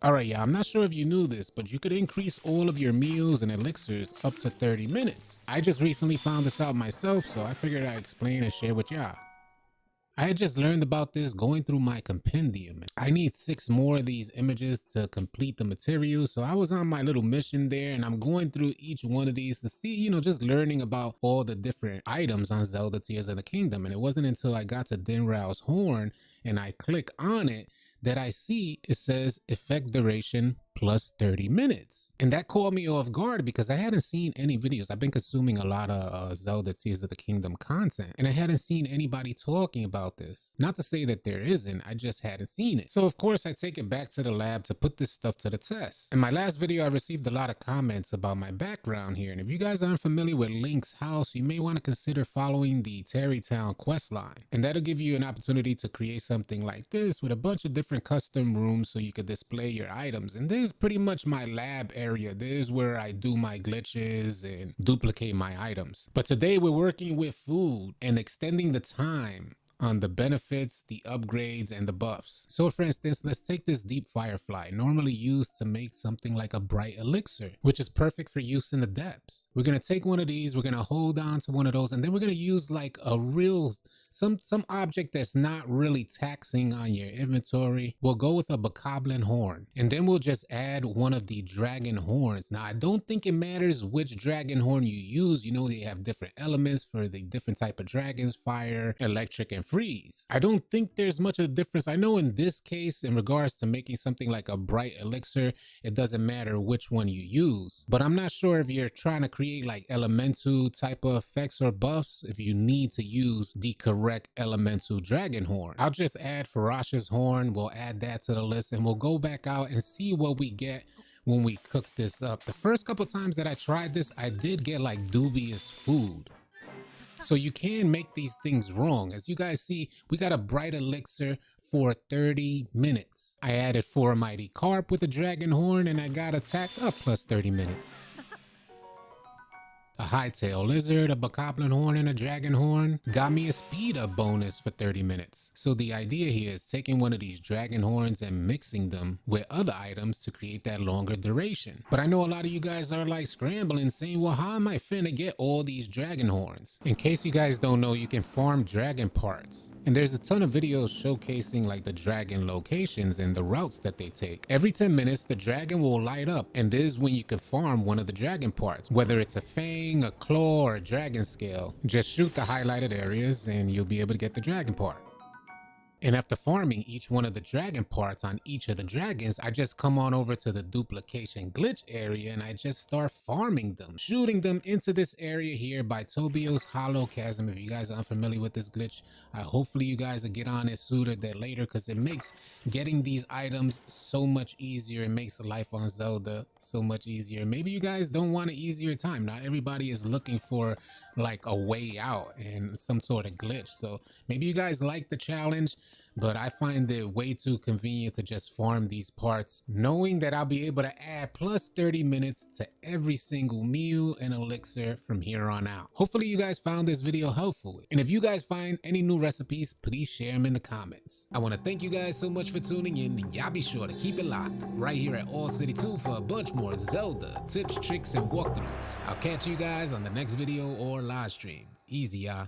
Alright, yeah, I'm not sure if you knew this, but you could increase all of your meals and elixirs up to 30 minutes. I just recently found this out myself, so I figured I'd explain and share with y'all. I had just learned about this going through my compendium. I need 6 more of these images to complete the material, so I was on my little mission there, and I'm going through each one of these to see, just learning about all the different items on Zelda Tears of the Kingdom. And it wasn't until I got to Dinrau's horn and I click on it that I see it says effect duration plus 30 minutes. And that caught me off guard because I hadn't seen any videos. I've been consuming a lot of Zelda Tears of the Kingdom content, and I hadn't seen anybody talking about this. Not to say that there isn't, I just hadn't seen it. So of course I take it back to the lab to put this stuff to the test. In my last video, I received a lot of comments about my background here. And if you guys aren't familiar with Link's house, you may want to consider following the Terrytown quest line. And that'll give you an opportunity to create something like this with a bunch of different custom rooms so you could display your items. And this is pretty much my lab area. This is where I do my glitches and duplicate my items. But today we're working with food and extending the time on the benefits, the upgrades, and the buffs. So for instance, let's take this deep firefly, normally used to make something like a bright elixir, which is perfect for use in the depths. We're gonna take one of these, we're gonna hold on to one of those, and then we're gonna use like a real, some object that's not really taxing on your inventory. We'll go with a bokoblin horn, and then we'll just add one of the dragon horns. Now, I don't think it matters which dragon horn you use. They have different elements for the different type of dragons: fire, electric, and freeze. I don't think there's much of a difference. I know in this case, in regards to making something like a bright elixir, it doesn't matter which one you use. But I'm not sure if you're trying to create like elemental type of effects or buffs, if you need to use the correct elemental dragon horn. I'll just add Ferocious horn. We'll add that to the list, and we'll go back out and see what we get when we cook this up. The first couple times that I tried this, I did get like dubious food. So you can make these things wrong. As you guys see, we got a bright elixir for 30 minutes. I added 4 mighty carp with a dragon horn, and I got attack up plus 30 minutes. A hightail lizard, a bokoblin horn, and a dragon horn got me a speed up bonus for 30 minutes. So the idea here is taking one of these dragon horns and mixing them with other items to create that longer duration. But I know a lot of you guys are like scrambling, saying, well, how am I finna get all these dragon horns? In case you guys don't know, you can farm dragon parts. And there's a ton of videos showcasing like the dragon locations and the routes that they take. Every 10 minutes, the dragon will light up, and this is when you can farm one of the dragon parts, whether it's a fang, a claw, or a dragon scale. Just shoot the highlighted areas and you'll be able to get the dragon part. And after farming each one of the dragon parts on each of the dragons, I just come on over to the duplication glitch area and I just start farming them, shooting them into this area here by Tobio's Hollow Chasm. If you guys are unfamiliar with this glitch, hopefully you guys will get on it sooner than later, because it makes getting these items so much easier. It makes life on Zelda so much easier. Maybe you guys don't want an easier time. Not everybody is looking for like a way out and some sort of glitch. So maybe you guys like the challenge, but I find it way too convenient to just farm these parts, knowing that I'll be able to add plus 30 minutes to every single meal and elixir from here on out. Hopefully you guys found this video helpful, and if you guys find any new recipes, please share them in the comments. I want to thank you guys so much for tuning in, and y'all be sure to keep it locked right here at All City 2 for a bunch more Zelda tips, tricks, and walkthroughs. I'll catch you guys on the next video or live stream. Easy, y'all.